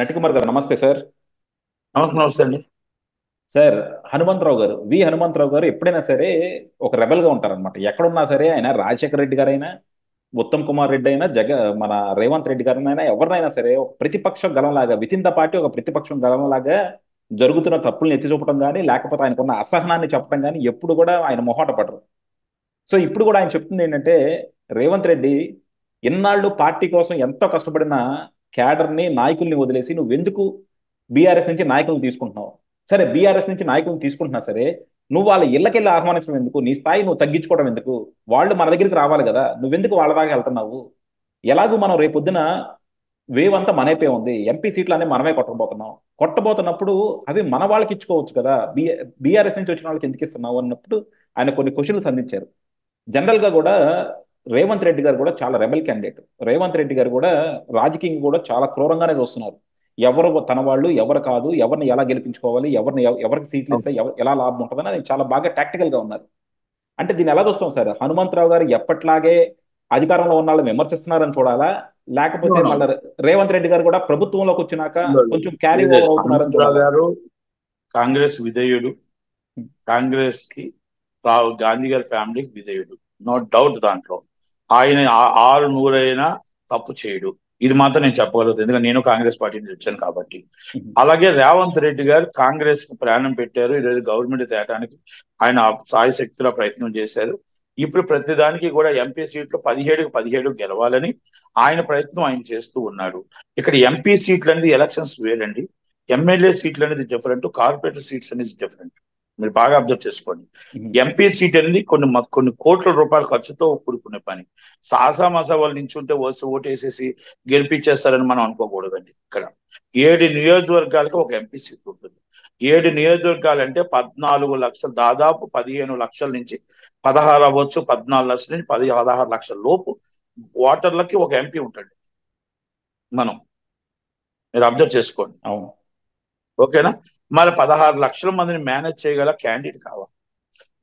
నటికుమార్ గారు నమస్తే సార్. నమస్తే నమస్తే అండి. సార్, హనుమంతరావు గారు హనుమంతరావు గారు ఎప్పుడైనా సరే ఒక రెబల్ గా ఉంటారనమాట. ఎక్కడున్నా సరే ఆయన రాజశేఖర రెడ్డి గారైనా, ఉత్తమ్ కుమార్ రెడ్డి అయినా, మన రేవంత్ రెడ్డి గారైనా, ఎవరినైనా సరే ఒక ప్రతిపక్ష గలంలాగా వితిన్ ద పార్టీ ఒక ప్రతిపక్షం గలంలాగా జరుగుతున్న తప్పుల్ని ఎత్తి చూపడం కానీ, లేకపోతే ఆయనకున్న అసహనాన్ని చెప్పడం కానీ ఎప్పుడు కూడా ఆయన మొహాట పడరు. సో ఇప్పుడు కూడా ఆయన చెప్తుంది ఏంటంటే, రేవంత్ రెడ్డి ఇన్నాళ్ళు పార్టీ కోసం ఎంతో కష్టపడిన క్యాడర్ని, నాయకుల్ని వదిలేసి నువ్వెందుకు బీఆర్ఎస్ నుంచి నాయకులను తీసుకుంటున్నావు? సరే, బీఆర్ఎస్ నుంచి నాయకులను తీసుకుంటున్నా సరే, నువ్వు వాళ్ళ ఇళ్ళకెళ్ళి ఆహ్వానించడం ఎందుకు? నీ స్థాయి నువ్వు తగ్గించుకోవడం ఎందుకు? వాళ్ళు మన దగ్గరికి రావాలి కదా, నువ్వెందుకు వాళ్ళ దాకా వెళ్తున్నావు? ఎలాగూ మనం రేపొద్దున వేవ్ అంతా మనైపే ఉంది, ఎంపీ సీట్లు అనే మనమే కొట్టబోతున్నాం. కొట్టబోతున్నప్పుడు అవి మన వాళ్ళకి ఇచ్చుకోవచ్చు కదా, బీఆర్ఎస్ నుంచి వచ్చిన వాళ్ళకి ఎందుకు ఇస్తున్నావు అన్నప్పుడు ఆయన కొన్ని క్వశ్చన్లు సంధించారు. జనరల్ గా కూడా రేవంత్ రెడ్డి గారు కూడా చాలా రెబల్ క్యాండిడేట్. రేవంత్ రెడ్డి గారు కూడా రాజకీయం కూడా చాలా క్రూరంగానే చూస్తున్నారు. ఎవరు తన వాళ్ళు, ఎవరు కాదు, ఎవరిని ఎలా గెలిపించుకోవాలి, ఎవరికి సీట్లు ఇస్తే ఎలా లాభం ఉంటుందని ఆయన చాలా బాగా టాక్టికల్ గా ఉన్నారు. అంటే దీన్ని ఎలా చూస్తాం సార్? హనుమంతరావు గారు ఎప్పట్లాగే అధికారంలో ఉన్న వాళ్ళని విమర్శిస్తున్నారని చూడాలా, లేకపోతే మళ్ళీ రేవంత్ రెడ్డి గారు కూడా ప్రభుత్వంలోకి వచ్చినాక కొంచెం క్యారీ ఓవర్ అవుతున్నారని హనుమంతరావు చూడాలా? గారు కాంగ్రెస్ విధేయుడు. కాంగ్రెస్ కి రాహుల్ గాంధీ గారి ఫ్యామిలీకి విధేయుడు, నో డౌట్ దాంట్లో. ఆయన ఆరు నూరైనా తప్పు చేయడు, ఇది మాత్రం నేను చెప్పగలుగుతాను, ఎందుకంటే నేను కాంగ్రెస్ పార్టీ నుంచి వచ్చాను కాబట్టి. అలాగే రేవంత్ రెడ్డి గారు కాంగ్రెస్ కు ప్రాణం పెట్టారు. ఈరోజు గవర్నమెంట్ తేటానికి ఆయన సాయశక్తిలో ప్రయత్నం చేశారు. ఇప్పుడు ప్రతిదానికి కూడా ఎంపీ సీట్లు 17కు 17 గెలవాలని ఆయన ప్రయత్నం ఆయన చేస్తూ ఉన్నాడు. ఇక్కడ ఎంపీ సీట్లు అనేది ఎలక్షన్స్ వేరండి, ఎమ్మెల్యే సీట్లు అనేది డిఫరెంట్, కార్పొరేటర్ సీట్స్ అనేది డిఫరెంట్. మీరు బాగా అబ్జర్వ్ చేసుకోండి. ఎంపీ సీట్ అనేది కొన్ని కోట్ల రూపాయల ఖర్చుతో కూడుకునే పని. సాసామాసా వాళ్ళు నించుంటే ఓటేసేసి గెలిపించేస్తారని మనం అనుకోకూడదండి. ఇక్కడ 7 నియోజకవర్గాలకు ఒక ఎంపీ సీట్ ఉంటుంది. 7 నియోజకవర్గాలంటే 14 లక్షలు, దాదాపు 15 లక్షల నుంచి 16 అవ్వచ్చు, 14 లక్షల నుంచి 16 లక్షల లోపు ఓటర్లకి ఒక ఎంపీ ఉంటాడు. మీరు అబ్జర్వ్ చేసుకోండి. అవును. ఓకేనా? మరి 16 లక్షల మందిని మేనేజ్ చేయగల క్యాండిడేట్ కావాలి.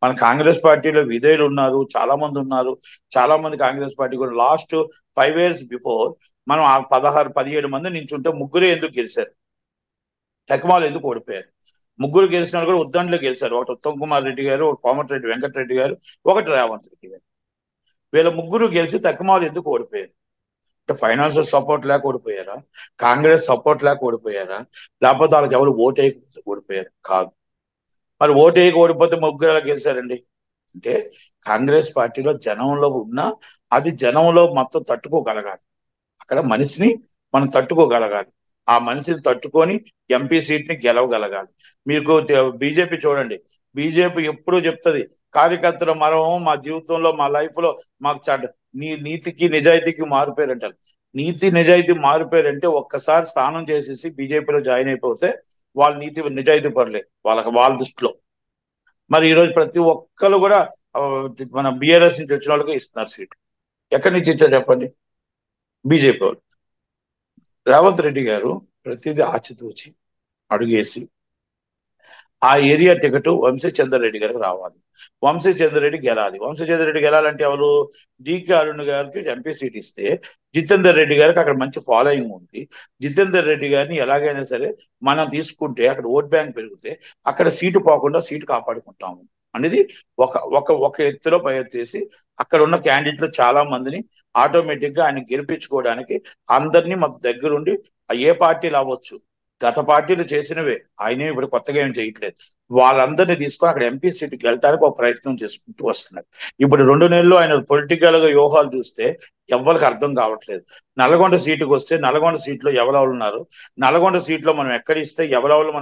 మన కాంగ్రెస్ పార్టీలో విధేయులు ఉన్నారు, చాలా మంది ఉన్నారు. చాలా మంది కాంగ్రెస్ పార్టీ కూడా లాస్ట్ 5 years బిఫోర్ మనం ఆ 17 మంది నించుంటే ముగ్గురే ఎందుకు గెలిచారు? టెక్మాలు ఎందుకు ఓడిపోయారు? ముగ్గురు గెలిచిన కూడా ఉద్దండలో గెలిచారు. ఒకటి ఉత్తమ్ కుమార్ రెడ్డి గారు, ఒకటి కోమటిరెడ్డి వెంకటరెడ్డి గారు, ఒకటి రేవంత్ రెడ్డి గారు. వీళ్ళ ముగ్గురు గెలిచి టెక్మాలు ఎందుకు ఓడిపోయారు? ఫైనాన్షియల్ సపోర్ట్ లేక ఓడిపోయారా? కాంగ్రెస్ సపోర్ట్ లేక ఓడిపోయారా? లేకపోతే వాళ్ళకి ఎవరు ఓటేయక ఓడిపోయారు? కాదు. మరి ఓటేయక ఓడిపోతే ముగ్గురు ఎలా గెలిచారండి? అంటే కాంగ్రెస్ పార్టీలో జనంలో ఉన్న అది జనంలో మొత్తం తట్టుకోగలగాలి. అక్కడ మనిషిని మనం తట్టుకోగలగాలి. ఆ మనిషిని తట్టుకొని ఎంపీ సీట్ ని గెలవగలగాలి. మీకు బీజేపీ చూడండి, బీజేపీ ఎప్పుడూ చెప్తుంది కార్యకర్తల మరణం మా జీవితంలో, మా లైఫ్ లో మాకు నీతికి నిజాయితీకి మారిపోయారంటారు. నీతి నిజాయితీ మారిపోయారంటే ఒక్కసారి స్నానం చేసేసి బీజేపీలో జాయిన్ అయిపోతే వాళ్ళు నిజాయితీ పడలే వాళ్ళ దృష్టిలో. మరి ఈరోజు ప్రతి ఒక్కరు కూడా మన బీఆర్ఎస్ నుంచి వచ్చిన వాళ్ళకి ఇస్తున్నారు సీట్. ఎక్కడి నుంచి ఇచ్చారు చెప్పండి? బీజేపీ వాళ్ళు. రేవంత్ రెడ్డి గారు ప్రతిదీ ఆచితూచి అడుగేసి ఆ ఏరియా టికెట్ వంశీచంద్ర రెడ్డి గారికి రావాలి, వంశీచంద్ర రెడ్డి గెలాలి. వంశీచంద్ర రెడ్డి గెలాలంటే ఎవరు? డికే అరుణ్ గారికి ఎంపీ సీట్ ఇస్తే జితేందర్ రెడ్డి గారికి అక్కడ మంచి ఫాలోయింగ్ ఉంది. జితేందర్ రెడ్డి గారిని ఎలాగైనా సరే మనం తీసుకుంటే అక్కడ ఓట్ బ్యాంక్ పెరిగితే అక్కడ సీటు పోకుండా సీటు కాపాడుకుంటాము అనేది ఒక ఒక ఒక ఎత్తులో పై ఎత్తేసి అక్కడ ఉన్న క్యాండిడేట్లు చాలా మందిని ఆటోమేటిక్ గా ఆయన గెలిపించుకోవడానికి అందరినీ మన దగ్గరుండి ఏ పార్టీలు అవ్వచ్చు, గత పార్టీలు చేసినవే, ఆయనే ఇప్పుడు కొత్తగా ఏం చేయట్లేదు, వాళ్ళందరినీ తీసుకొని అక్కడ ఎంపీ సీట్కి వెళ్ళడానికి ఒక ప్రయత్నం చేసుకుంటూ వస్తున్నారు. ఇప్పుడు 2 నెలల్లో ఆయన పొలిటికల్ గా వ్యూహాలు చూస్తే ఎవరికి అర్థం కావట్లేదు. నల్గొండ సీటుకు వస్తే నల్గొండ సీట్లో ఎవరెవరు ఉన్నారు, నల్గొండ సీట్లో మనం ఎక్కడ ఇస్తే ఎవరెవరు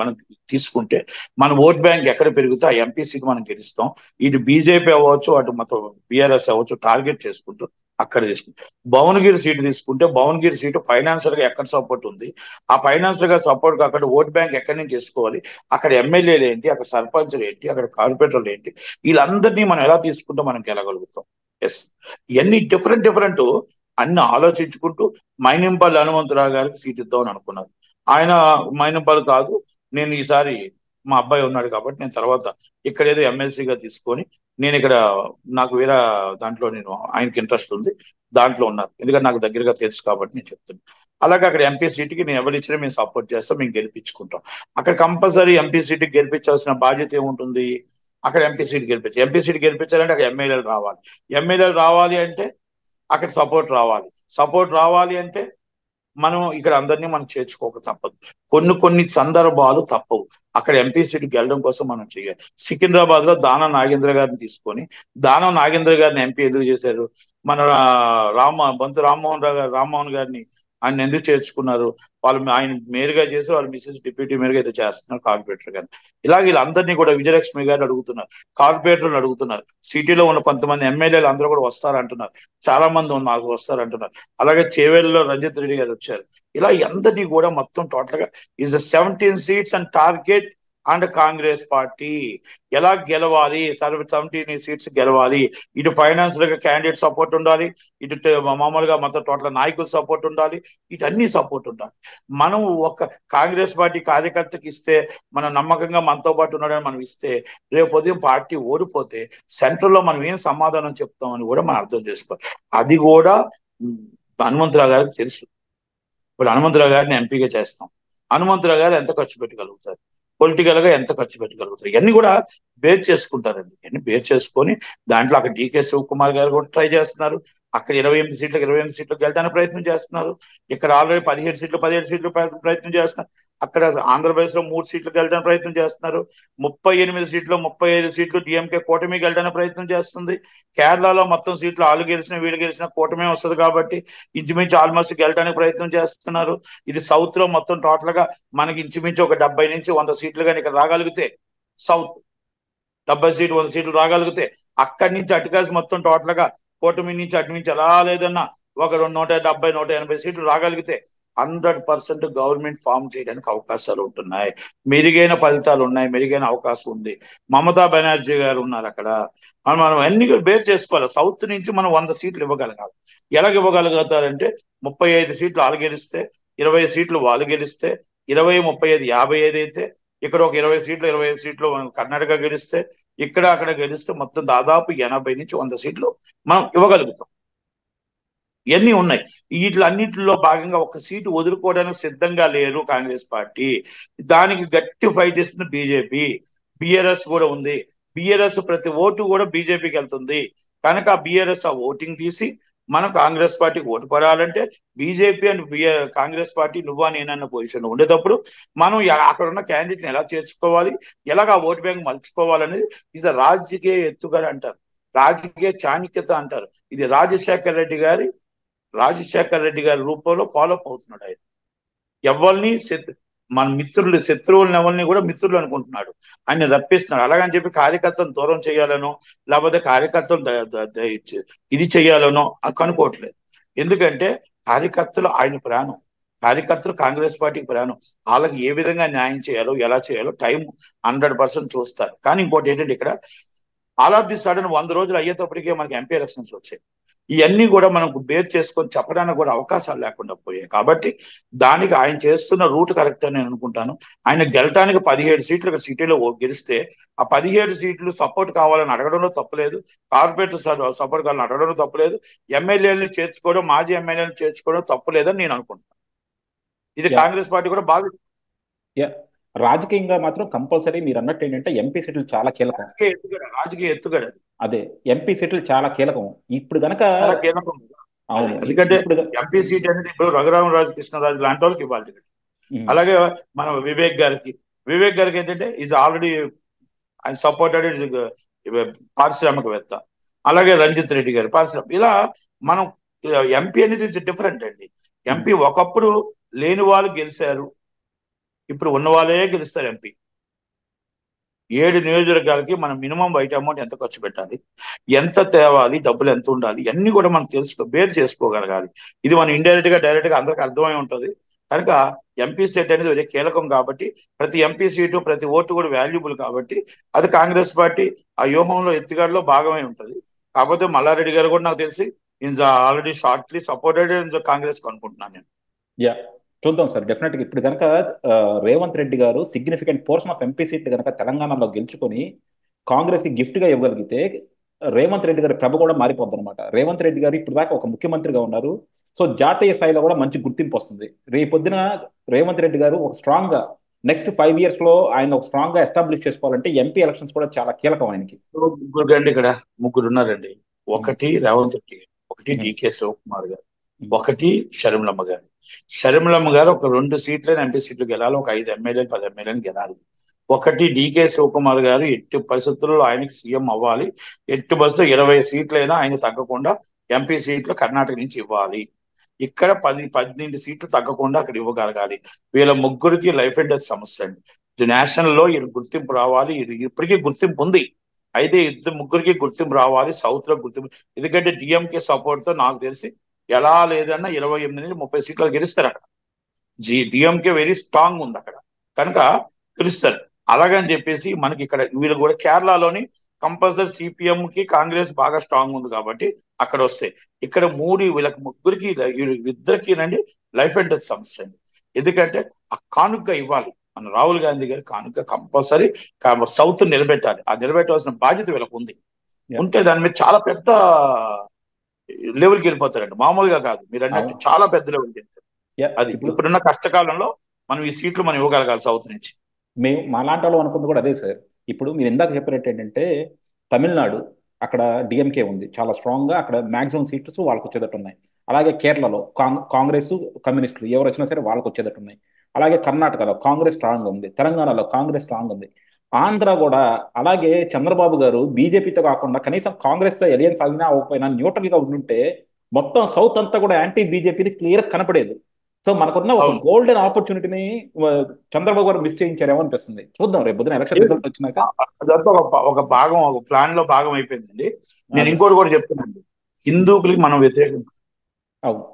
మనం తీసుకుంటే మన ఓట్ బ్యాంక్ ఎక్కడ పెరిగితే ఆ ఎంపీ సీట్ మనం గెలుస్తాం. ఇటు బీజేపీ అవ్వచ్చు, అటు మొత్తం బీఆర్ఎస్ అవ్వచ్చు, టార్గెట్ చేసుకుంటూ అక్కడ తీసుకుంటాం. భువనగిరి సీటు తీసుకుంటే భువనగిరి సీటు ఫైనాన్షియల్ గా ఎక్కడ సపోర్ట్ ఉంది, ఆ ఫైనాన్షియల్ గా సపోర్ట్ అక్కడ ఓట్ బ్యాంక్ ఎక్కడి నుంచి చేసుకోవాలి, అక్కడ ఎమ్మెల్యేలు ఏంటి, అక్కడ సర్పంచులు ఏంటి, అక్కడ కార్పొరేటర్లు ఏంటి, వీళ్ళందరినీ మనం ఎలా తీసుకుంటే మనం గెలగలుగుతాం. ఎస్, ఇవన్నీ డిఫరెంట్ అన్ని ఆలోచించుకుంటూ మైనంపల్లి హనుమంతరావు గారికి సీట్ ఇద్దామని అనుకున్నారు. ఆయన మైనంపల్లి కాదు, నేను ఈసారి మా అబ్బాయి ఉన్నాడు కాబట్టి నేను తర్వాత ఇక్కడ ఏదో ఎమ్మెల్సీగా తీసుకొని నేను ఇక్కడ నాకు వేరే దాంట్లో నేను ఆయనకి ఇంట్రెస్ట్ ఉంది, దాంట్లో ఉన్నారు. ఎందుకంటే నాకు దగ్గరగా తెలుసు కాబట్టి నేను చెప్తున్నాను. అలాగే అక్కడ ఎంపీ సీటుకి నేను ఎవరు ఇచ్చినా మేము సపోర్ట్ చేస్తాం, మేము గెలిపించుకుంటాం. అక్కడ కంపల్సరీ ఎంపీ సీటుకి గెలిపించాల్సిన బాధ్యత ఏముంటుంది? అక్కడ ఎంపీ సీట్ గెలిపించాలంటే అక్కడ ఎమ్మెల్యేలు రావాలి. ఎమ్మెల్యేలు రావాలి అంటే అక్కడ సపోర్ట్ రావాలి అంటే మనం ఇక్కడ అందరినీ మనం చేర్చుకోక తప్పదు. కొన్ని సందర్భాలు తప్పవు. అక్కడ ఎంపీ సీట్కి వెళ్ళడం కోసం మనం చేయాలి. సికింద్రాబాద్ లో దానం నాగేంద్ర గారిని తీసుకొని, దానం నాగేంద్ర గారిని ఎంపీ ఎందుకు చేశారు? మన బంతు రామ్మోహన్ గారిని ఆయన ఎందుకు చేర్చుకున్నారు? ఆయన మేయర్గా చేసి వాళ్ళ మిసెస్ డిప్యూటీ మేయర్గా ఏదో చేస్తున్నారు కార్పొరేటర్ గారిని. ఇలాగ వీళ్ళందరినీ కూడా విజయలక్ష్మి గారిని అడుగుతున్నారు, కార్పొరేటర్లు అడుగుతున్నారు, సిటీలో ఉన్న కొంతమంది ఎమ్మెల్యేలు అందరూ కూడా వస్తారంటున్నారు, చాలా మంది నాకు వస్తారంటున్నారు. అలాగే చేవేళ్ళలో రంజిత్ రెడ్డి గారు వచ్చారు. ఇలా అందరినీ కూడా మొత్తం టోటల్ గా is 17 seats and target and Congress party ఎలా గెలవాలి, 17 seats గెలవాలి. ఇటు ఫైనాన్షియల్ గా క్యాండిడేట్ సపోర్ట్ ఉండాలి, ఇటు మామూలుగా మొత్తం టోటల్ నాయకుల సపోర్ట్ ఉండాలి, ఇటు అన్ని సపోర్ట్ ఉండాలి. మనం ఒక కాంగ్రెస్ పార్టీ కార్యకర్తకి ఇస్తే, మనం నమ్మకంగా మనతో పాటు ఉన్నాడని మనం ఇస్తే, రేపు ఉదయం పార్టీ ఓడిపోతే సెంట్రల్ లో మనం ఏం సమాధానం చెప్తామని కూడా మనం అర్థం చేసుకోవాలి. అది కూడా హనుమంతరావు గారికి తెలుసు. ఇప్పుడు హనుమంతరావు గారిని ఎంపీగా చేస్తాం, హనుమంతరావు గారు ఎంత ఖర్చు పెట్టగలుగుతారు, పొలిటికల్ గా ఎంత ఖర్చు పెట్టగలుగుతారు, ఇవన్నీ కూడా బేర్ చేసుకుంటారండి. ఇవన్నీ బేర్ చేసుకొని దాంట్లో అక్కడ డీకే శివకుమార్ గారు కూడా ట్రై చేస్తున్నారు. అక్కడ 28 సీట్లకు వెళ్ళడానికి ప్రయత్నం చేస్తున్నారు. ఇక్కడ ఆల్రెడీ 17 సీట్లు ప్రయత్నం చేస్తున్నారు. అక్కడ ఆంధ్రప్రదేశ్ లో 3 సీట్లకు వెళ్ళడానికి ప్రయత్నం చేస్తున్నారు. 38 సీట్లు 35 సీట్లు డిఎంకే కూటమికి వెళ్ళడానికి ప్రయత్నం చేస్తుంది. కేరళలో మొత్తం సీట్లు వాళ్ళు గెలిచిన వీళ్ళు గెలిచిన కూటమే వస్తుంది కాబట్టి ఇంచుమించు ఆల్మోస్ట్ గెలడానికి ప్రయత్నం చేస్తున్నారు. ఇది సౌత్ లో మొత్తం టోటల్ గా మనకి ఇంచుమించు ఒక 70 నుంచి 100 సీట్లు కానీ ఇక్కడ రాగలిగితే, సౌత్ 100 సీట్లు రాగలిగితే, అక్కడి నుంచి అటుకాసి మొత్తం టోటల్ గా కూటమి నుంచి అటు నుంచి ఎలా లేదన్నా ఒక 170 180 సీట్లు రాగలిగితే 100% గవర్నమెంట్ ఫామ్ చేయడానికి అవకాశాలు ఉంటున్నాయి. మెరుగైన ఫలితాలు ఉన్నాయి, మెరుగైన అవకాశం ఉంది. మమతా బెనర్జీ గారు ఉన్నారు అక్కడ. మనం అన్ని బేర్ చేసుకోవాలి. సౌత్ నుంచి మనం 100 సీట్లు ఇవ్వగలగాలి. ఎలాగ ఇవ్వగలుగుతారంటే 35 సీట్లు వాళ్ళు గెలిస్తే, 20 సీట్లు వాళ్ళు గెలిస్తే, 20, 35, 55 అయితే, ఇక్కడ ఒక 25 సీట్లు కర్ణాటక గెలిస్తే, ఇక్కడ అక్కడ గెలిస్తే మొత్తం దాదాపు 80 నుంచి 100 సీట్లు మనం ఇవ్వగలుగుతాం. ఇవన్నీ ఉన్నాయి. వీటిలన్నిటిలో భాగంగా ఒక సీటు వదులుకోవడానికి సిద్ధంగా లేరు కాంగ్రెస్ పార్టీ. దానికి గట్టి ఫైట్ ఇస్తుంది బీజేపీ. బిఆర్ఎస్ కూడా ఉంది. బిఆర్ఎస్ ప్రతి ఓటు కూడా బీజేపీకి వెళ్తుంది కనుక ఆ బిఆర్ఎస్ ఆ ఓటింగ్ తీసి మనం కాంగ్రెస్ పార్టీకి ఓటు పడాలంటే బీజేపీ అండ్ కాంగ్రెస్ పార్టీ నువ్వా నేనన్న పొజిషన్ ఉండేటప్పుడు మనం అక్కడ ఉన్న క్యాండిడేట్ని ఎలా చేర్చుకోవాలి, ఎలాగ ఓటు బ్యాంక్ మలుచుకోవాలనేది ఇది రాజకీయ ఎత్తుగడ అంటారు, రాజకీయ చాణక్యత అంటారు. ఇది రాజశేఖర రెడ్డి గారి రూపంలో ఫాలోఅప్ అవుతున్నాడు. ఆయన ఎవరిని మన శత్రువులను ఎవరిని కూడా మిత్రులు అనుకుంటున్నాడు, ఆయన రప్పిస్తున్నాడు. అలాగని చెప్పి కార్యకర్తలను దూరం చేయాలనో లేకపోతే కార్యకర్తలు ఇది చేయాలనో కనుక్కోవట్లేదు. ఎందుకంటే కార్యకర్తలు ఆయన ప్రాణం, కార్యకర్తలు కాంగ్రెస్ పార్టీకి ప్రాణం. వాళ్ళకి ఏ విధంగా న్యాయం చేయాలో ఎలా చేయాలో టైం 100% చూస్తారు. కానీ ఇంకోటి ఏంటంటే ఇక్కడ ఆల్ ఆఫ్ ది సడన్ 100 రోజులు అయ్యేటప్పటికే మనకి ఎంపీ ఎలక్షన్స్ వచ్చాయి. ఇవన్నీ కూడా మనకు బేర్ చేసుకొని చెప్పడానికి కూడా అవకాశాలు లేకుండా పోయాయి. కాబట్టి దానికి ఆయన చేస్తున్న రూట్ కరెక్ట్ అని నేను అనుకుంటాను. ఆయన గెలటానికి 17 సీట్లు సిటీలో గెలిస్తే ఆ 17 సీట్లు సపోర్ట్ కావాలని అడగడంలో తప్పలేదు, కార్పొరేటర్ సపోర్ట్ కావాలని అడగడంలో తప్పలేదు, ఎమ్మెల్యేలను చేర్చుకోవడం, మాజీ ఎమ్మెల్యేలను చేర్చుకోవడం తప్పలేదని నేను అనుకుంటున్నాను. ఇది కాంగ్రెస్ పార్టీ కూడా బాగా రాజకీయంగా మాత్రం కంపల్సరీ మీరు అన్నట్టు ఏంటంటే ఎంపీ సీట్లు చాలా కీలకం. రాజకీయ ఎత్తుగడ అదే ఎంపీ సీట్లు చాలా కీలకం. ఇప్పుడు గనక అవును, ఎందుకంటే ఎంపీ సీట్ అనేది ఇప్పుడు రఘురామరాజు కృష్ణరాజు లాంటి వాళ్ళకి ఇవ్వాలి. అలాగే మన వివేక్ గారికి ఏంటంటే ఈజ్ ఆల్రెడీ ఆయన సపోర్టెడ్ పారిశ్రామికవేత్త. అలాగే రంజిత్ రెడ్డి గారు పారిశ్రామిక. ఇలా మనం ఎంపీ అనేది ఇస్ డిఫరెంట్ అండి. ఎంపీ ఒకప్పుడు లేని వాళ్ళు గెలిచారు, ఇప్పుడు ఉన్న వాళ్ళే గెలుస్తారు ఎంపీ. 7 నియోజకవర్గాలకి మనం మినిమం బయట అమౌంట్ ఎంత ఖర్చు పెట్టాలి, ఎంత తేవాలి, డబ్బులు ఎంత ఉండాలి, ఇవన్నీ కూడా మనం బేర్ చేసుకోగలగాలి. ఇది మనం ఇండైరెక్ట్ గా డైరెక్ట్ గా అందరికి అర్థమై ఉంటుంది. కనుక ఎంపీ సీట్ అనేది వెరీ కీలకం కాబట్టి ప్రతి ఎంపీ సీటు ప్రతి ఓటు కూడా వాల్యుబుల్ కాబట్టి అది కాంగ్రెస్ పార్టీ ఆ వ్యూహంలో ఎత్తుగడలో భాగమై ఉంటుంది. కాకపోతే మల్లారెడ్డి గారు కూడా నాకు తెలిసి ఆల్రెడీ షార్ట్లీ సపోర్టెడ్ కాంగ్రెస్ అనుకుంటున్నాను నేను. చూద్దాం సార్. డెఫినెట్గా ఇప్పుడు కనుక రేవంత్ రెడ్డి గారు significant portion of MP seat కనుక తెలంగాణలో గెలుచుకొని కాంగ్రెస్కి గిఫ్ట్గా ఇవ్వగలిగితే రేవంత్ రెడ్డి గారి ప్రభ కూడా మారిపోద్ది అనమాట. రేవంత్ రెడ్డి గారు ఇప్పుడు దాకా ఒక ముఖ్యమంత్రిగా ఉన్నారు. సో జాతీయ స్థాయిలో కూడా మంచి గుర్తింపు వస్తుంది. రేపొద్దున రేవంత్ రెడ్డి గారు ఒక స్ట్రాంగ్ గా నెక్స్ట్ 5 years లో ఆయన ఒక స్ట్రాంగ్ గా ఎస్టాబ్లిష్ చేసుకోవాలంటే ఎంపీ ఎలక్షన్స్ కూడా చాలా కీలకం ఆయనకి. ముగ్గురు అండి, ఇక్కడ ముగ్గురు ఉన్నారండి. ఉమ్, ఒకటి రేవంత్ రెడ్డి గారు, ఒకటి ఉమ్, డికే శివకుమార్ గారు, ఉమ్, ఒకటి షర్మిలమ్మ గారు. షర్మిలమ్మ గారు ఒక 2 సీట్లైన ఎంపీ సీట్లు గెలాలి, ఒక 5 ఎమ్మెల్యేలు 10 ఎమ్మెల్యేలు గెలాలి. ఒకటి డికే శివకుమార్ గారు ఎట్టి పరిస్థితుల్లో ఆయనకి సీఎం అవ్వాలి. ఎట్టి పరిస్థితుల్లో 20 సీట్లైనా ఆయన తగ్గకుండా ఎంపీ సీట్లు కర్ణాటక నుంచి ఇవ్వాలి. ఇక్కడ 18 సీట్లు తగ్గకుండా అక్కడ ఇవ్వగలగాలి. వీళ్ళ ముగ్గురికి లైఫ్ అండ్ డెత్ సమస్య అండి. నేషనల్ లో వీళ్ళ గుర్తింపు రావాలి. ఇప్పటికీ గుర్తింపు ఉంది. అయితే ఇద్దరు ముగ్గురికి గుర్తింపు రావాలి. సౌత్ లో గుర్తింపు, ఎందుకంటే డిఎంకే సపోర్ట్ తో నాకు తెలిసి ఎలా లేదన్నా 28 నుంచి 30 సీట్లు గెలుస్తారు అక్కడ. డిఎంకే వెరీ స్ట్రాంగ్ ఉంది అక్కడ, కనుక గెలుస్తారు. అలాగని చెప్పేసి మనకి ఇక్కడ వీళ్ళు కూడా కేరళలోని కంపల్సరీ సిపిఎం కి కాంగ్రెస్ బాగా స్ట్రాంగ్ ఉంది కాబట్టి అక్కడ వస్తాయి. ఇక్కడ వీళ్ళకి ముగ్గురికి ఇద్దరికి నండి లైఫ్ అండ్ డెత్ సమస్య అండి. ఎందుకంటే ఆ కానుక ఇవ్వాలి. మన రాహుల్ గాంధీ గారి కానుక కంపల్సరీ సౌత్ నిలబెట్టాలి. ఆ నిలబెట్టాల్సిన బాధ్యత వీళ్ళకు ఉంది. ఉంటే దాని మీద చాలా పెద్ద లెవెల్కి వెళ్ళిపోతారండి, మామూలుగా కాదు. మీరు అన్నట్టు చాలా పెద్ద లెవెల్కి వెళ్తారు. అది ఇప్పుడు ఇప్పుడున్న కష్టకాలంలో మనం ఈ సీట్లు మనం ఇవ్వగలగాలి సౌత్ నుంచి. మేము మా లాంటి వాళ్ళు అనుకుంది కూడా అదే సార్. ఇప్పుడు మీరు ఇందాక చెప్పినట్టు ఏంటంటే తమిళనాడు అక్కడ డిఎంకే ఉంది చాలా స్ట్రాంగ్ గా, అక్కడ మాక్సిమం సీట్స్ వాళ్ళకి వచ్చేటట్టు ఉన్నాయి. అలాగే కేరళలో కాంగ్రెస్ కమ్యూనిస్టులు ఎవరు వచ్చినా సరే వాళ్ళకి వచ్చేటట్టు ఉన్నాయి. అలాగే కర్ణాటకలో కాంగ్రెస్ స్ట్రాంగ్ ఉంది, తెలంగాణలో కాంగ్రెస్ స్ట్రాంగ్ ఉంది, ఆంధ్ర కూడా. అలాగే చంద్రబాబు గారు బీజేపీతో కాకుండా కనీసం కాంగ్రెస్ తో ఎలియన్స్ సాగినా అవ్వకపోయినా న్యూట్రల్ గా ఉండుంటే మొత్తం సౌత్ అంతా కూడా యాంటీ బీజేపీని క్లియర్ కనపడేది. సో మనకున్న ఒక అవును, గోల్డెన్ ఆపర్చునిటీని చంద్రబాబు గారు మిస్ చేయించారేమో అనిపిస్తుంది. చూద్దాం రేపు పొద్దున ఎలక్షన్ రిజల్ట్ వచ్చినాక. అదంతా ఒక భాగం, ఒక ప్లాన్ లో భాగం అయిపోయిందండి. నేను అదే. ఇంకోటి కూడా చెప్తున్నానండి. హిందూకులకి మనం వ్యతిరేకం. అవును.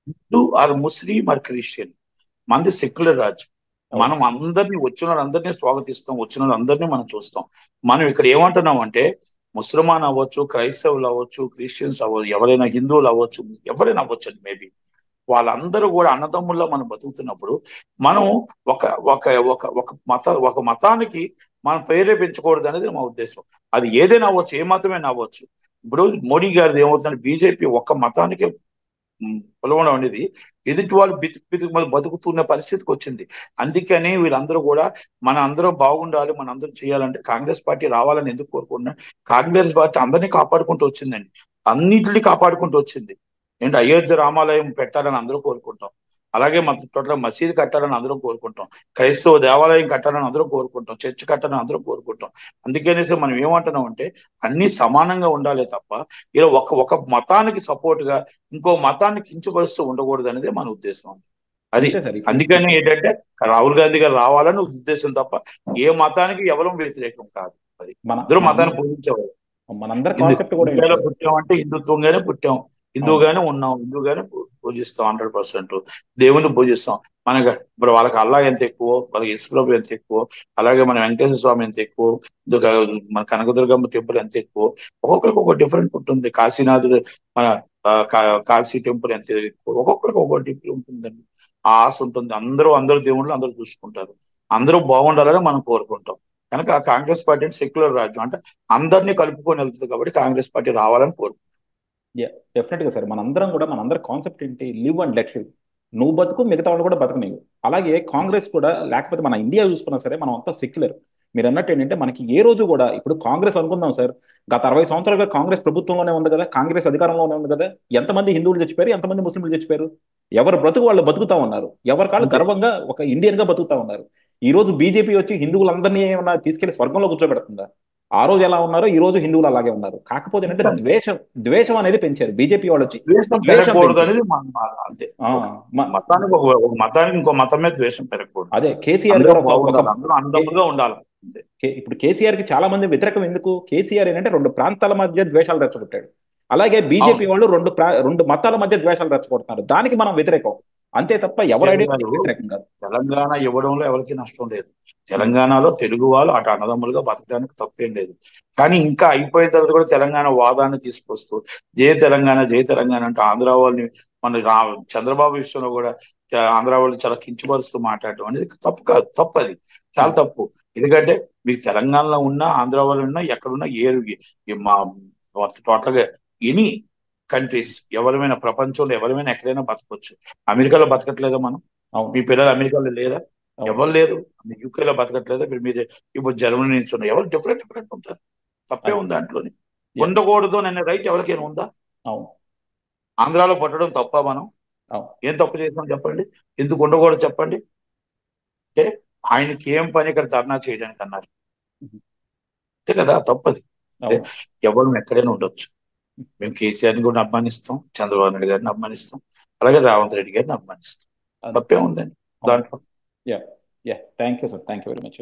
Hindu or Muslim or Christian, మనది సెక్యులర్ రాజ్యం. అవును. మనం అందరినీ, వచ్చిన వాళ్ళందరినీ స్వాగతిస్తాం, వచ్చిన వాళ్ళందరినీ మనం చూస్తాం. మనం ఇక్కడ ఏమంటున్నాం అంటే ముసల్మాన్ అవ్వచ్చు, క్రైస్తవులు అవ్వచ్చు, క్రిస్టియన్స్ అవ్వచ్చు, ఎవరైనా హిందువులు అవ్వచ్చు, ఎవరైనా అవ్వచ్చు అండి. మేబీ వాళ్ళందరూ కూడా అన్నదమ్ముల్లో మనం బతుకుతున్నప్పుడు మనం ఒక ఒక ఒక ఒక మతానికి మనం ప్రేరేపించకూడదు అనేది మా ఉద్దేశం. అది ఏదైనా అవ్వచ్చు, ఏ మతమైనా అవ్వచ్చు. ఇప్పుడు మోడీ గారిది ఏమవుతుందంటే బీజేపీ ఒక్క మతానికి పిలవడం అనేది ఎదుటి వాళ్ళు బతుకుతున్న పరిస్థితికి వచ్చింది. అందుకని వీళ్ళందరూ కూడా మన అందరం బాగుండాలి, మన అందరం చేయాలంటే కాంగ్రెస్ పార్టీ రావాలని ఎందుకు కోరుకుంటున్నా, కాంగ్రెస్ పార్టీ అందరినీ కాపాడుకుంటూ వచ్చిందండి. అన్నింటినీ కాపాడుకుంటూ వచ్చింది. ఏంటి, అయోధ్య రామాలయం పెట్టాలని అందరూ కోరుకుంటాం. అలాగే మన చోట్ల మసీదు కట్టాలని అందరం కోరుకుంటాం. క్రైస్తవ దేవాలయం కట్టాలని అందరం కోరుకుంటాం. చర్చ్ కట్టాలని అందరం కోరుకుంటాం. అందుకనేసి మనం ఏమంటున్నాం అంటే అన్ని సమానంగా ఉండాలి తప్ప ఇలా ఒక మతానికి సపోర్ట్ గా ఇంకో మతాన్ని కించపరుస్తూ ఉండకూడదు అనేది మన ఉద్దేశం. అది అంతే సార్. అందుకని ఏంటంటే రాహుల్ గాంధీ గారు రావాలని ఉద్దేశం తప్ప ఏ మతానికి ఎవరు వ్యతిరేకం కాదు. అది మన అందరూ మన మతాన్ని పూజించేవారు. మనందరి కాన్సెప్ట్ కూడా ఏంటి ఇండియాలో సార్? పుట్టాం అంటే హిందుత్వంగానే పుట్టాం, అవును. హిందువుగానే ఉన్నాం, హిందువుగానే పూజిస్తాం. 100% దేవుణ్ణి పూజిస్తాం. మనకి ఇప్పుడు వాళ్ళకి అల్లా ఎంత ఎక్కువ, వాళ్ళకి ఇస్లాం ఎంత ఎక్కువ, అలాగే మన వెంకటేశ్వర స్వామి ఎంత ఎక్కువ, మన కనకదుర్గమ్మ టెంపుల్ ఎంత ఎక్కువ, ఒక్కొక్కరికి ఒక డిఫరెంట్ ఉంటుంది. కాశీనాథుడు మన కాశీ టెంపుల్ ఎంత ఎక్కువ, ఒక్కొక్కరికి ఒక్కొక్క టెంపుల్ ఉంటుందండి. ఆ ఆశ ఉంటుంది. అందరూ దేవుళ్ళు అందరూ చూసుకుంటారు. అందరూ బాగుండాలని మనం కోరుకుంటాం. కనుక కాంగ్రెస్ పార్టీ అంటే సెక్యులర్ రాజ్యం, అంటే అందరినీ కలుపుకొని వెళ్తుంది కాబట్టి కాంగ్రెస్ పార్టీ రావాలని కోరుకుంటాం. డెఫినెట్ గా సార్. మనందరి కాన్సెప్ట్ ఏంటి? Live and let live. నువ్వు బతుకు, మిగతా వాళ్ళు కూడా బతకనివ్వు. అలాగే కాంగ్రెస్ కూడా, లేకపోతే మన ఇండియా చూసుకున్నా సరే మనం అంతా సెక్యులర్. మీరు అన్నట్టు ఏంటంటే మనకి ఏ రోజు కూడా, ఇప్పుడు కాంగ్రెస్ అనుకుందాం సార్, గత 60 సంవత్సరాలుగా కాంగ్రెస్ ప్రభుత్వంలోనే ఉంది కదా, కాంగ్రెస్ అధికారంలోనే ఉంది కదా. ఎంతమంది హిందువులు చచ్చిపోయారు, ఎంతమంది ముస్లింలు చచ్చిపోయారు. ఎవరు బ్రతుకు వాళ్ళు బతుకుతా ఉన్నారు. ఎవరి కాళ్ళు అంతే. గర్వంగా ఒక ఇండియన్ గా బతుకుతా ఉన్నారు. ఈ రోజు బీజేపీ వచ్చి హిందువులందరినీ ఏమన్నా తీసుకెళ్లి స్వర్గంలో కూర్చోబెడుతుందా? ఆ రోజు ఎలా ఉన్నారో ఈ రోజు హిందువులు అలాగే ఉన్నారు. కాకపోతే ఏంటంటే ద్వేషం అనేది పెంచారు బీజేపీ వాళ్ళు వచ్చి. ద్వేషం ద్వేషం పెరగకూడదు పెంచారు. అనేది మన బాధ. అంతే. ఆ, మ- ఒక మతానికి ఇంకో మతం మీద ద్వేషం పెరగకూడదు. అదే కేసీఆర్ అందరూ గారు ఒక ఒక బాగుండాలి, అందరూ కే- అన్నదమ్ములుగా ఉండాలి. అంతే. ఇప్పుడు కేసీఆర్ కి చాలా మంది వ్యతిరేకం ఎందుకు? కేసీఆర్ ఏంటంటే 2 ప్రాంతాల మధ్య ద్వేషాలు రెచ్చగొట్టాడు. అలాగే బీజేపీ అవును. వాళ్ళు 2 మతాల మధ్య ద్వేషాలు రెచ్చగొడుతున్నారు. దానికి మనం వ్యతిరేకం. అంతే తప్ప ఎవరు కేసీఆర్ ఐడియాలజీకి గారు వ్యతిరేకం కాదు. తెలంగాణ ఇవ్వడంలో ఎవరికి నష్టం లేదు. ఉమ్, తెలంగాణలో తెలుగు వాళ్ళు అటు అన్నదమ్ములుగా బతకడానికి తప్పేం లేదు. కానీ ఇంకా అయిపోయిన తర్వాత కూడా తెలంగాణ వాదాన్ని తీసుకొస్తూ జయ తెలంగాణ అంటే ఆంధ్ర వాళ్ళని, మన చంద్రబాబు విషయంలో కూడా ఆంధ్ర వాళ్ళు చాలా కించపరుస్తూ మాట్లాడటం అనేది తప్పు కాదు, తప్పు. అది చాలా ఉమ్, తప్పు. ఎందుకంటే మీకు తెలంగాణలో ఉన్నా, ఆంధ్ర వాళ్ళు ఉన్నా, ఎక్కడున్నా మా టోటల్ గా ఎనీ కంట్రీస్ ఎవరైనా ప్రపంచంలో ఎవరైనా ఎక్కడైనా బతకొచ్చు. అమెరికాలో బతకట్లేదా మనం? అవును మీ పిల్లలు అమెరికాలో లేరా? అవును ఎవరు లేరు. యూకేలో బతకట్లేదా? ఇప్పుడు జర్మనీ నుంచి ఉన్నారు. ఎవరు డిఫరెంట్ ఉంటారు. తప్పే అది ఉంది దాంట్లోని. యా ఉండకూడదు అనే రైట్ ఎవరికైనా ఉందా? అవును ఆంధ్రాలో పుట్టడం తప్ప మనం? అవును ఏం తప్పు చేసాం చెప్పండి? ఎందుకు ఉండకూడదు చెప్పండి? అంటే ఆయనకి ఏం పని ఇక్కడ ధర్నా చేయడానికి అన్నారు. అంతే కదా, తప్పది. అంటే అవును ఎవరు ఎక్కడైనా ఉండొచ్చు. మేము కేసీఆర్ని కూడా అభిమానిస్తాం, చంద్రబాబు నాయుడు గారిని అభిమానిస్తాం, అలాగే రేవంత్ రెడ్డి గారిని అభిమానిస్తాం. అది తప్పే ఉందండి అవును దాంట్లో? Yeah yeah thank you sir thank you very much.